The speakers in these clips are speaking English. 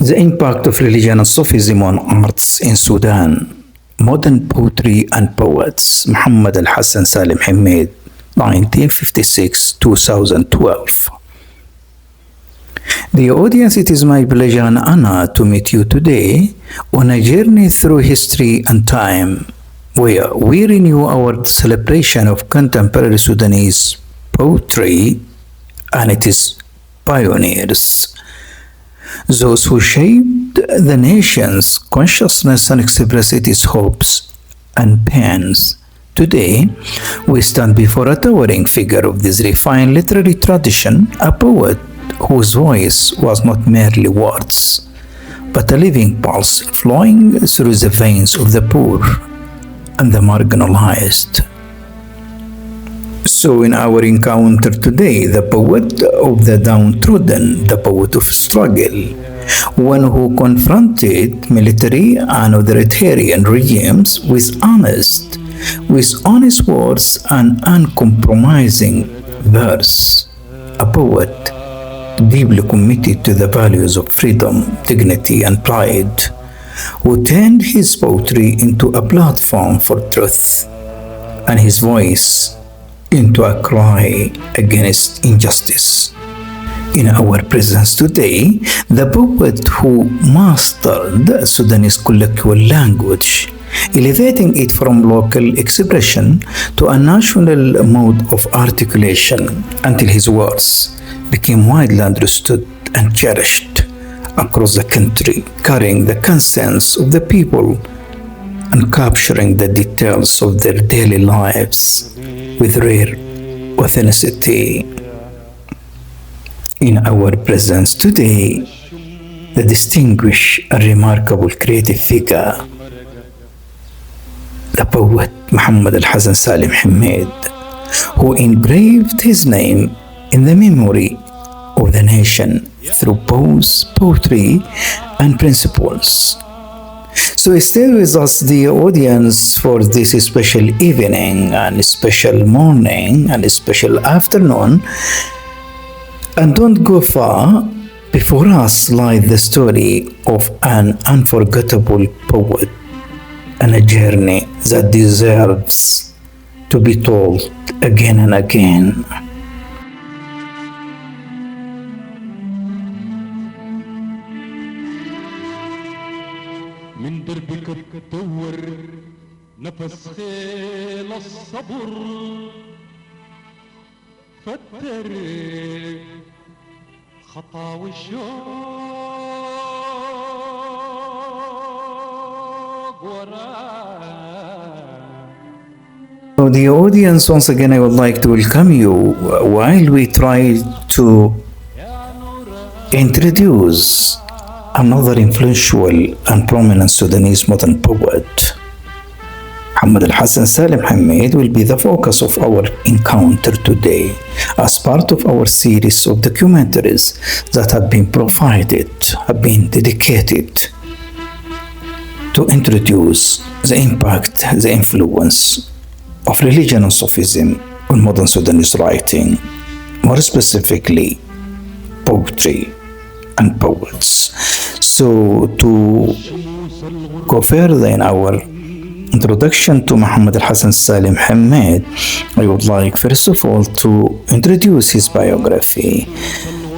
The impact of religion and Sufism on arts in Sudan. Modern poetry and poets. Muhammad Al-Hasan Salim Hemid, 1956-2012. The audience, it is my pleasure and honor to meet you today on a journey through history and time, where we renew our celebration of contemporary Sudanese poetry and its pioneers, those who shaped the nation's consciousness and expressed its hopes and pains. Today, we stand before a towering figure of this refined literary tradition, a poet whose voice was not merely words, but a living pulse flowing through the veins of the poor and the marginalized. So in our encounter today, the poet of the downtrodden, the poet of struggle, one who confronted military and authoritarian regimes with honest words and uncompromising verse, a poet deeply committed to the values of freedom, dignity, and pride, who turned his poetry into a platform for truth and his voice into a cry against injustice. In our presence today, the poet who mastered Sudanese colloquial language, elevating it from local expression to a national mode of articulation until his words became widely understood and cherished across the country, carrying the conscience of the people and capturing the details of their daily lives with rare authenticity. In our presence today, the distinguished and remarkable creative figure, the poet Muhammad Al-Hasan Salim Hemid, who engraved his name in the memory of the nation through both poetry and principles. So stay with us, the audience, for this special evening and special morning and special afternoon. And don't go far. Before us lies the story of an unforgettable poet and a journey that deserves to be told again and again. من دربك تدور نفس خيل الصبر فتر خطاوي الشوق وراه. The audience, once again I would like to welcome you while we try to introduce another influential and prominent Sudanese modern poet. Muhammad Al-Hasan Salim Hemid will be the focus of our encounter today as part of our series of documentaries that have been dedicated to introduce the impact, the influence of religion and Sufism on modern Sudanese writing, more specifically poetry and poets. So to go further in our introduction to Muhammad Al-Hasan Salim Hemid, I would like first of all to introduce his biography.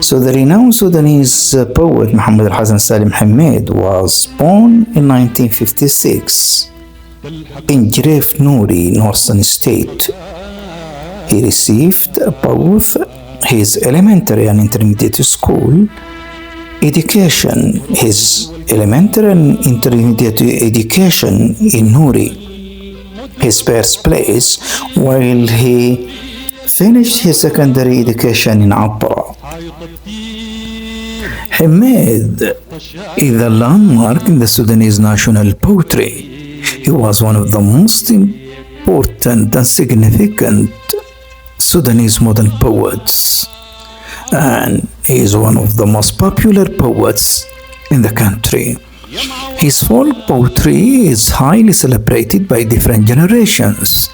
So the renowned Sudanese poet Muhammad Al-Hasan Salim Hemid was born in 1956 in Jiref Nouri, Northern State. He received both his elementary and intermediate school education, his elementary and intermediate education in Nuri, his birthplace, while he finished his secondary education in Abra. Hamid is a landmark in the Sudanese national poetry. He was one of the most important and significant Sudanese modern poets, and he is one of the most popular poets in the country. His folk poetry is highly celebrated by different generations,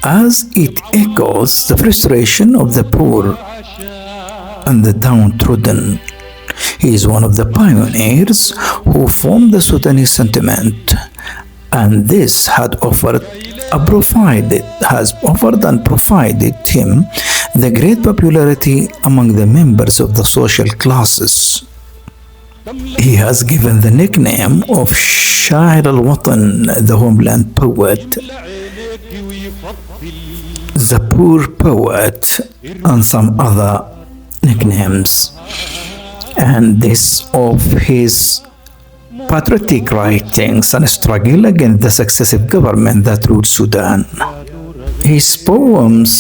as it echoes the frustration of the poor and the downtrodden. He is one of the pioneers who formed the Sudanese sentiment, and this has offered and provided him the great popularity among the members of the social classes. He has given the nickname of شاعر الوطن, the homeland poet, the poor poet, and some other nicknames. And this of his patriotic writings and struggle against the successive government that ruled Sudan. His poems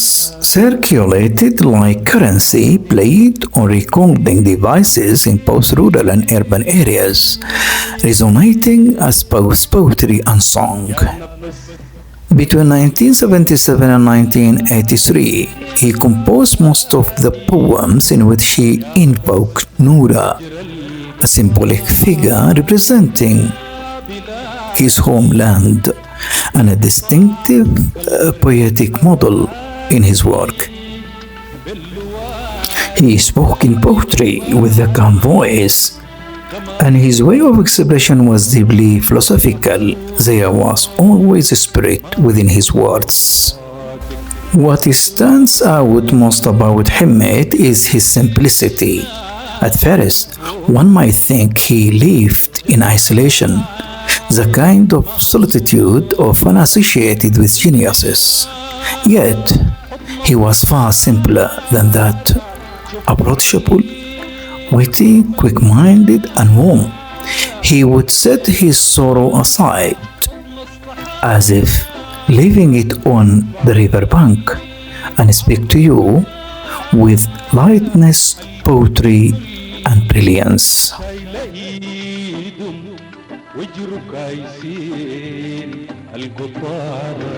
circulated like currency played on recording devices in both rural and urban areas, resonating as both poetry and song. Between 1977 and 1983, he composed most of the poems in which he invoked Nura, a symbolic figure representing his homeland, and a distinctive poetic model in his work. He spoke in poetry with a calm voice, and his way of expression was deeply philosophical. There was always a spirit within his words. What stands out most about Hamid is his simplicity. At first, one might think he lived in isolation, the kind of solitude often associated with geniuses. Yet, he was far simpler than that, approachable, witty, quick-minded, and warm. He would set his sorrow aside, as if leaving it on the riverbank, and speak to you with lightness, poetry, and brilliance. وجرك يسين القطارة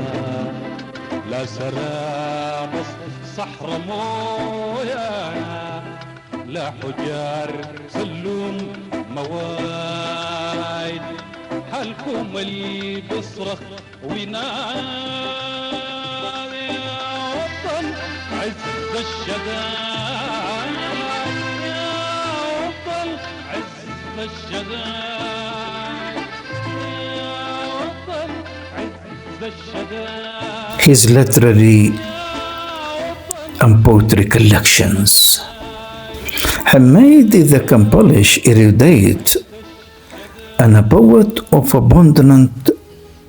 لا سرابس صحر مويا لا حجار سلوم موايد حالكم اللي بصرخ وينادي يا وطن عز الشدائد يا وطن عز الشدائد His literary and poetry collections. Hamid is a accomplished erudite and a poet of abundant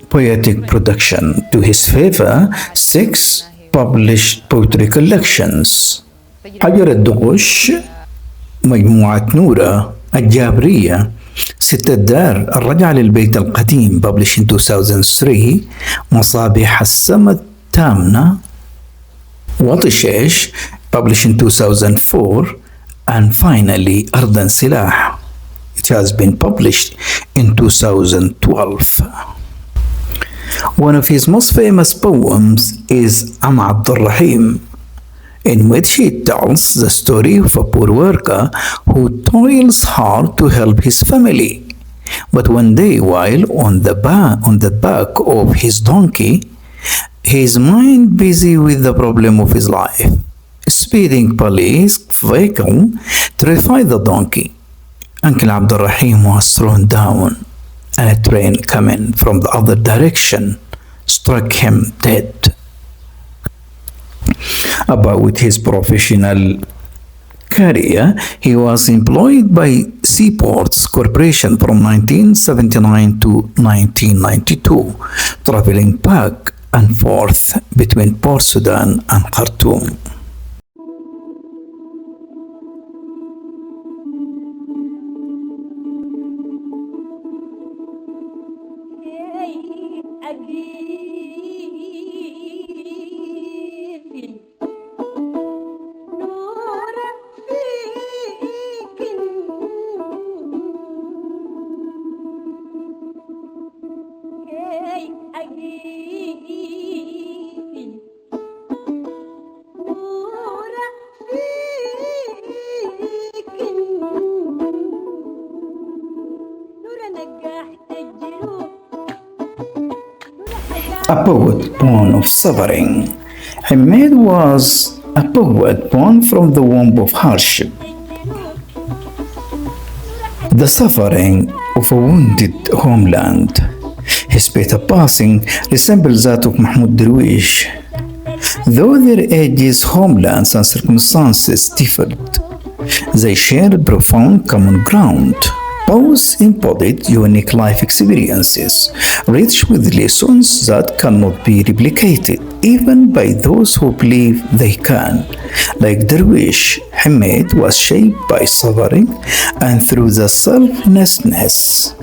poetic production. To his favor, 6 published poetry collections: حجر الدغش، مجموعة نورة، الجابرية، ست الدار، الرجعة للبيت القديم published in 2003، مصابيح السما التامنة، وطشيش published in 2004، and finally أرض سلاح. It has been published in 2012. One of his most famous poems is Am Abdul Rahim, in which he tells the story of a poor worker who toils hard to help his family. But one day, while on the back of his donkey, his mind busy with the problem of his life, speeding police vehicle terrified the donkey. Uncle Abdul Rahim was thrown down, and a train coming from the other direction struck him dead. About his professional career, he was employed by Seaports Corporation from 1979 to 1992, traveling back and forth between Port Sudan and Khartoum. A poet born of suffering. Hamid was a poet born from the womb of hardship. The suffering of a wounded homeland. His bitter passing resembles that of Mahmoud Darwish. Though their ages, homelands, and circumstances differed, they shared profound common ground. Both embodied unique life experiences, rich with lessons that cannot be replicated, even by those who believe they can. Like Darwish, Hamid was shaped by suffering and through the selflessness.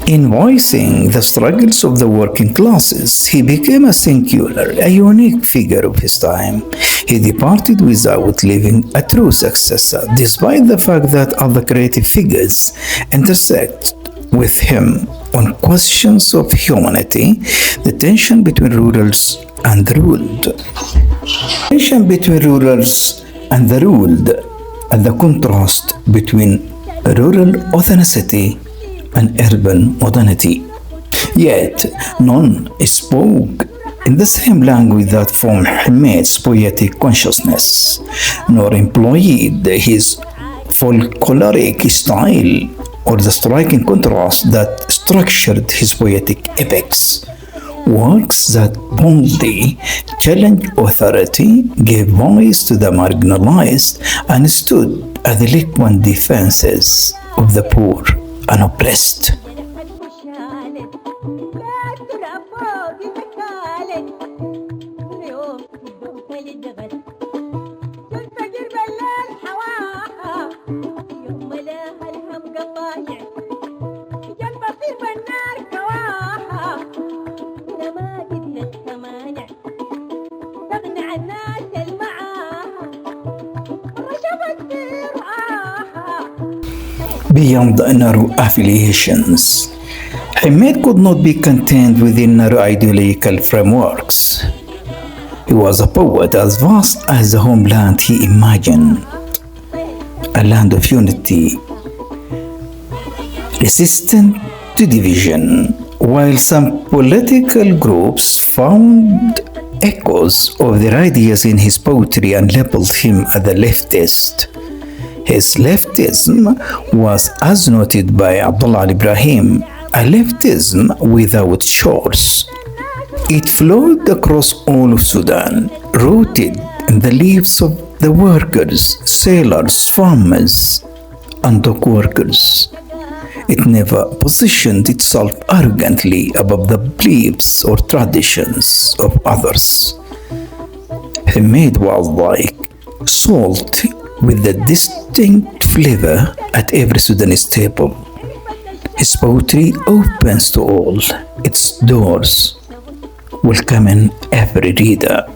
In voicing the struggles of the working classes, he became a singular, a unique figure of his time. He departed without leaving a true successor, despite the fact that other creative figures intersect with him on questions of humanity, the tension between rulers and the ruled. Tension between rulers and the ruled, and the contrast between rural authenticity and urban modernity. Yet none spoke in the same language that formed Hamid's poetic consciousness, nor employed his folkloric style or the striking contrast that structured his poetic epics. Works that boldly challenged authority, gave voice to the marginalized, and stood as eloquent defenses of the poor and oppressed. Beyond narrow affiliations, Hamid could not be contained within narrow ideological frameworks. He was a poet as vast as the homeland he imagined, a land of unity, resistant to division. While some political groups found echoes of their ideas in his poetry and labeled him as a leftist, his leftism was, as noted by Abdullah Ibrahim, a leftism without shores. It flowed across all of Sudan, rooted in the lives of the workers, sailors, farmers, and dock workers. It never positioned itself arrogantly above the beliefs or traditions of others. Hamid was like salt with a distinct flavor at every Sudanese table. His poetry opens to all its doors, welcoming every reader.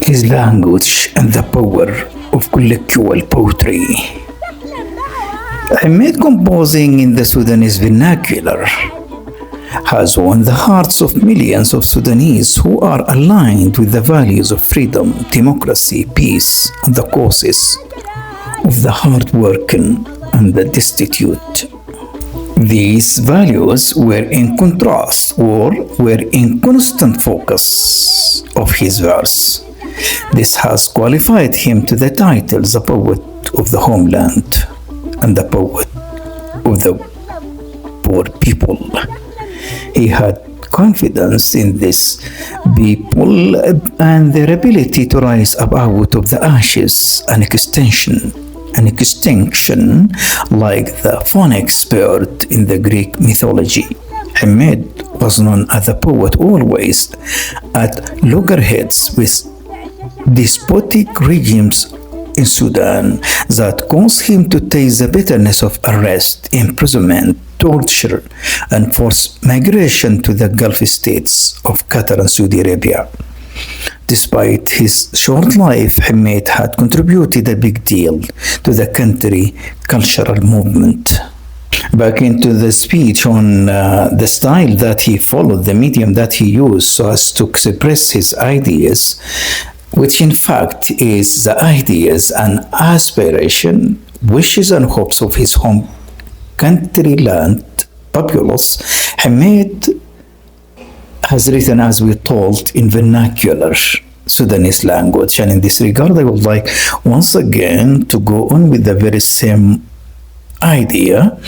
His language and the power of colloquial poetry. Hamid composing in the Sudanese vernacular has won the hearts of millions of Sudanese who are aligned with the values of freedom, democracy, peace, and the causes of the hardworking and the destitute. These values were in contrast or were in constant focus of his verse. This has qualified him to the title the poet of the homeland and the poet of the poor people. He had confidence in these people and their ability to rise up out of the ashes and extinction like the phoenix bird in the Greek mythology. Hamid was known as a poet always at loggerheads with despotic regimes in Sudan that caused him to taste the bitterness of arrest, imprisonment, torture, and forced migration to the Gulf states of Qatar and Saudi Arabia. Despite his short life, Hamid had contributed a big deal to the country cultural movement. Back into the speech on the style that he followed, the medium that he used so as to express his ideas, which in fact is the ideas and aspiration, wishes and hopes of his home country land populace. Hamid has written, as we told, in vernacular Sudanese language, and in this regard I would like once again to go on with the very same idea,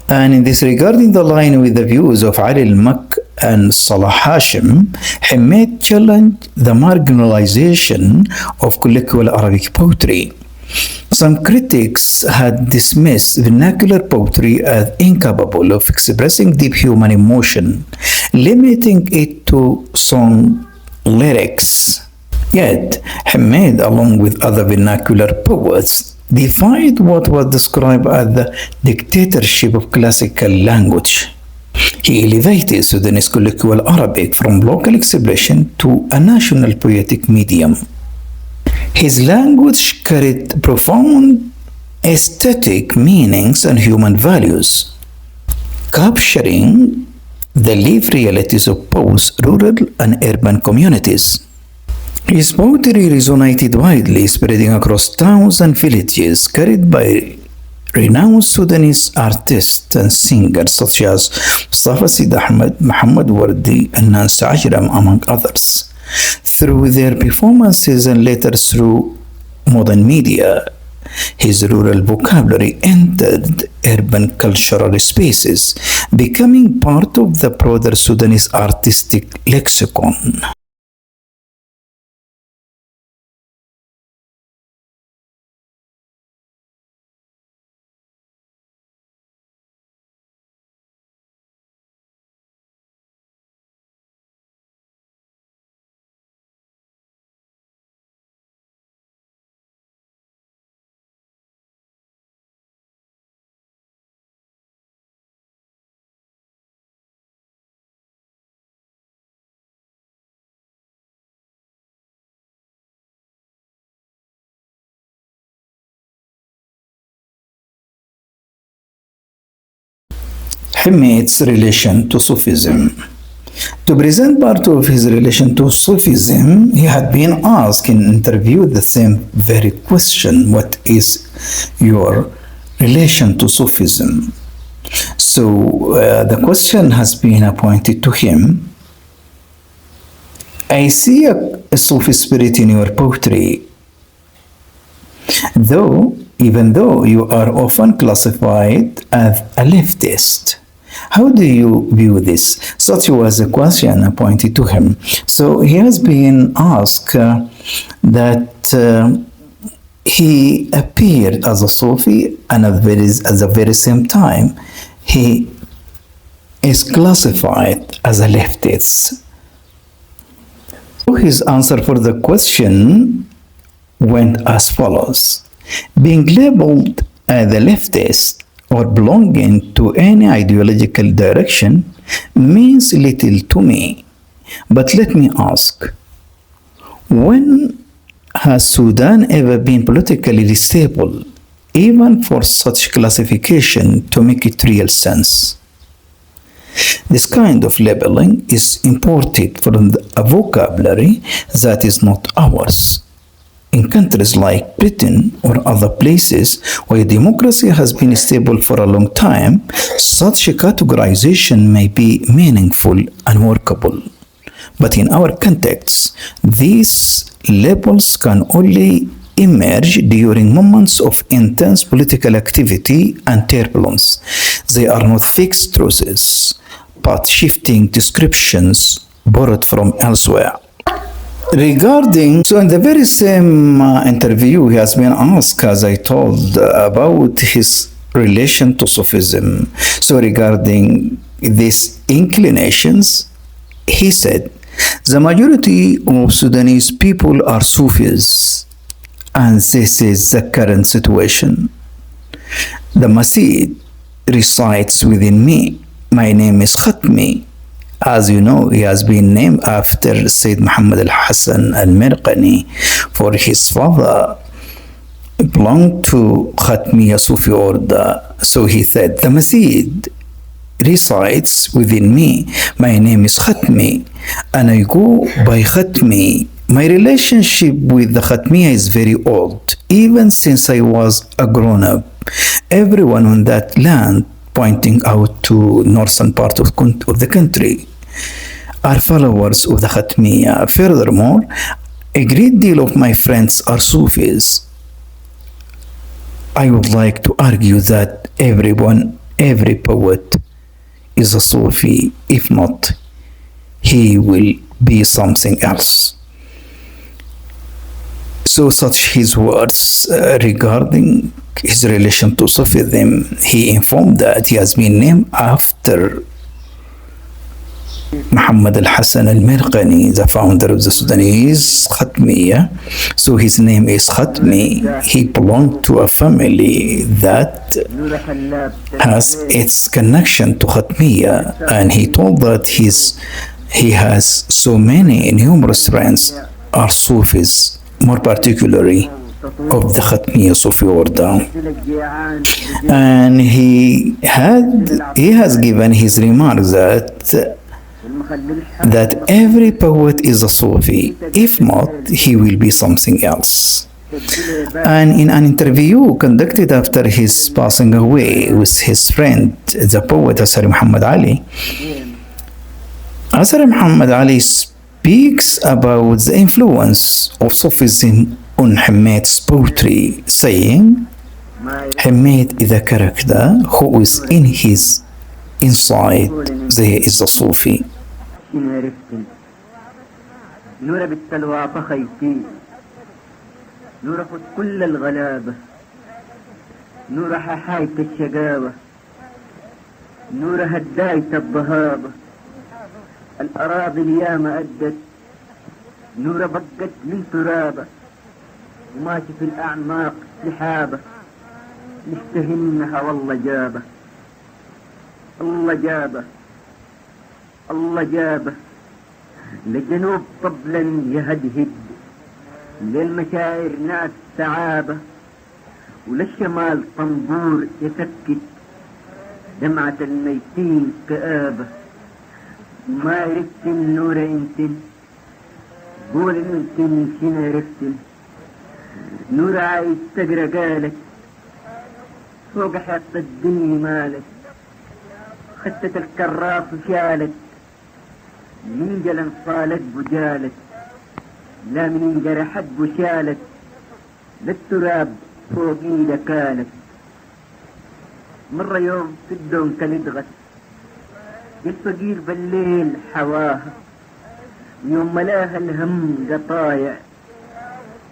and in this regard, in the line with the views of Ali al-Mak and Salah Hashim, Hamid challenged the marginalization of colloquial Arabic poetry. Some critics had dismissed vernacular poetry as incapable of expressing deep human emotion, limiting it to song lyrics. Yet, Hamid, along with other vernacular poets, defied what was described as the dictatorship of classical language. He elevated Sudanese colloquial Arabic from local expression to a national poetic medium. His language carried profound aesthetic meanings and human values, capturing the lived realities of both rural and urban communities. His poetry resonated widely, spreading across towns and villages, carried by renowned Sudanese artists and singers such as Mustafa Sid Ahmed, Muhammad and Nancy Ajram, among others. Through their performances and later through modern media, his rural vocabulary entered urban cultural spaces, becoming part of the broader Sudanese artistic lexicon. Hamid's relation to Sufism. To present part of his relation to Sufism, he had been asked in an interview the same very question: what is your relation to Sufism? So the question has been appointed to him. I see a Sufi spirit in your poetry, even though you are often classified as a leftist. How do you view this? Such was a question appointed to him. So he has been asked that he appeared as a Sufi, and at the very same time he is classified as a leftist. So his answer for the question went as follows: being labeled as a leftist or belonging to any ideological direction means little to me. But let me ask, when has Sudan ever been politically stable, even for such classification to make it real sense? This kind of labeling is imported from a vocabulary that is not ours. In countries like Britain or other places where democracy has been stable for a long time, such a categorization may be meaningful and workable. But in our context, these labels can only emerge during moments of intense political activity and turbulence. They are not fixed truths, but shifting descriptions borrowed from elsewhere. So in the very same interview, he has been asked, as I told, about his relation to Sufism. So regarding these inclinations, he said, the majority of Sudanese people are Sufis, and this is the current situation. The Masid resides within me. My name is Khatmi. As you know, he has been named after Sayyid Muhammad Al-Hasan Al-Mirqani, for his father belonged to Khatmiya Sufi order. So he said, the Masid resides within me. My name is Khatmi, and I go by Khatmi. My relationship with the Khatmiya is very old, even since I was a grown-up. Everyone on that land, pointing out to northern part of the country, are followers of the Khatmiya. Furthermore, a great deal of my friends are Sufis. I would like to argue that every poet is a Sufi. If not, he will be something else. So such his words regarding his relation to Sufism. He informed that he has been named after Muhammad Al-Hasan Al-Mirqani, the founder of the Sudanese Khatmiya. So his name is Khatmi. He belonged to a family that has its connection to Khatmiya, and he told that he has so many numerous friends are Sufis, more particularly of the Khatmiya Sufi order. And he has given his remark that every poet is a Sufi. If not, he will be something else. And in an interview conducted after his passing away with his friend, the poet Asari Muhammad Ali, Asari Muhammad Ali speaks about the influence of Sufism on Hamid's poetry, saying, Hamid is a character who is in his inside, there is a Sufi. نور بالتلوى فخيتي نور خد كل الغلابة نور ححاية الشقاوة نور هداية الضهابة الأراضي الياما أدت نور بقت من ترابة وماشي في الأعماق سحابة نشتهنها والله جابة الله جابه الله جابه لجنوب طبلا يهدهد للمشاعر ناس تعابة وللشمال طنبور يسكت دمعة الميتين كآبة ما عرفت النور انتن قول انتن شنا عرفتن نور عايز تقرا قالك فوق حيط الدنيا مالك خدت الكراف وشالت من جلن صالت بجالت لا من انجرحت بشالت للتراب فوق ايدك كانت مرة يوم في الدون كان يدغت الفقير بالليل حواها يوم ملاها الهم قطايع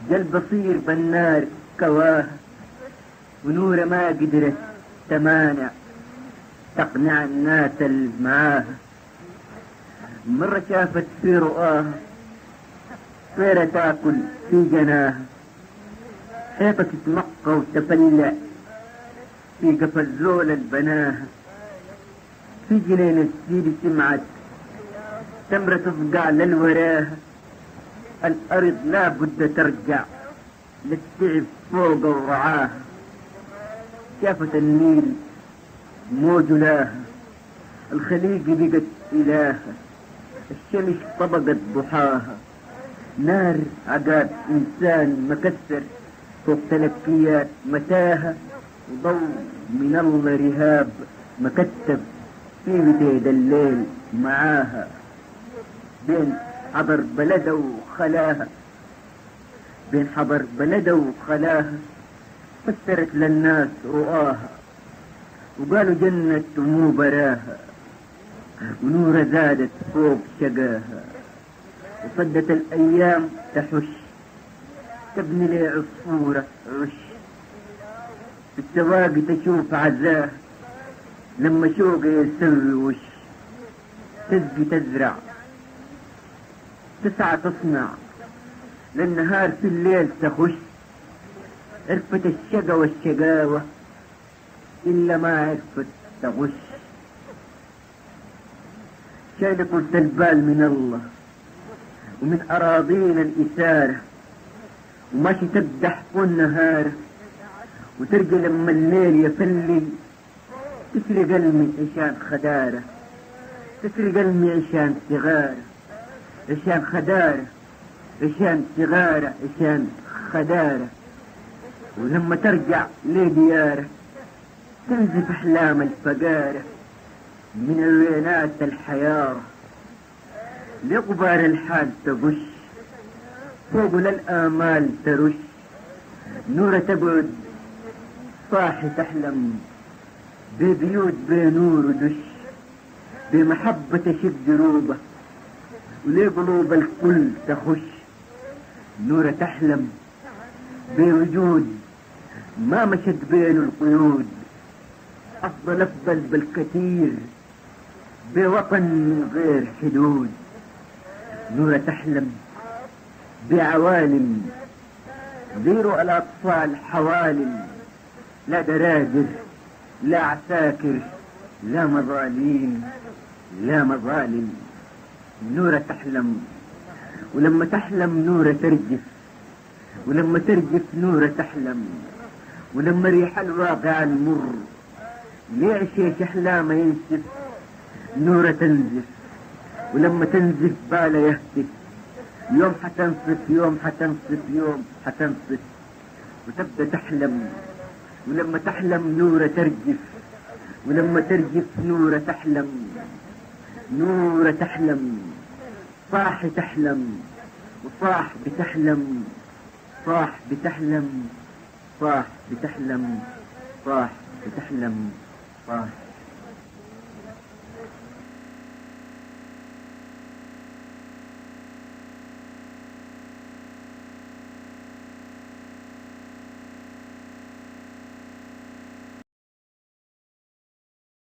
جل بصير بالنار كواها ونورة ما قدرت تمانع تقنع الناس اللي معاها مرة شافت في رؤاها طيرة تاكل في جناها حيطة تتمقى وتفلع في قفل زول البناها في جنين السيد سمعت تمرة تفقع للوراها الأرض لا بد ترجع للتعب فوق ورعاها شافت النيل موج لاها الخليج بقت إلهة، الشمس طبقت ضحاها، نار عقاب إنسان مكسر فوق تلكيات متاهة، وضوء من الله رهاب مكتب في وديد الليل معاها، بين حضر بلده وخلاها، بين حضر بلده وخلاها، فسرت للناس رؤاها وقالوا جنة ومو براها، ونورة زادت فوق شقاها، وصدت الأيام تحش تبني لي عصفورة عش، في السواقي تشوف عزاه لما شوقي يسوي وش، تسقي تزرع تسعى تصنع للنهار في الليل تخش، عرفت الشقا والشقاوة إلا ما عرفت تغش، شايلة قلت البال من الله ومن أراضينا الإثارة، وماشي تقدح كل نهار وترجع لما الليل يفلي، تسرق قلبي عشان خدارة، تسرق قلبي عشان صغارة، عشان خدارة، عشان صغارة، عشان خدارة، ولما ترجع لديارة تنزف أحلام الفقارة من الوينات الحيارة، لغبار الحال تغش فوق للآمال ترش، نورة تبعد صاحي تحلم ببيوت بنور ودش، بمحبة تشد دروبة ولقلوب الكل تخش، نورة تحلم بوجود ما مشت بين القيود، أفضل أفضل بالكثير بوطن من غير حدود، نورة تحلم بعوالم زيروا الأطفال حوالم، لا دراجر لا عساكر لا مظالم لا مظالم، نورة تحلم، ولما تحلم نورة ترجف، ولما ترجف نورة تحلم، ولما ريح الواقع المر ليعشيش أحلامه ينسف، نورة تنزف، ولما تنزف باله يهتف، يوم حتنصف يوم حتنصف يوم حتنصف، وتبدأ تحلم، ولما تحلم نورة ترجف، ولما ترجف نورة تحلم، نورة تحلم، صاح تحلم وصاح بتحلم، صاح بتحلم، صاح بتحلم، صاح بتحلم، صاح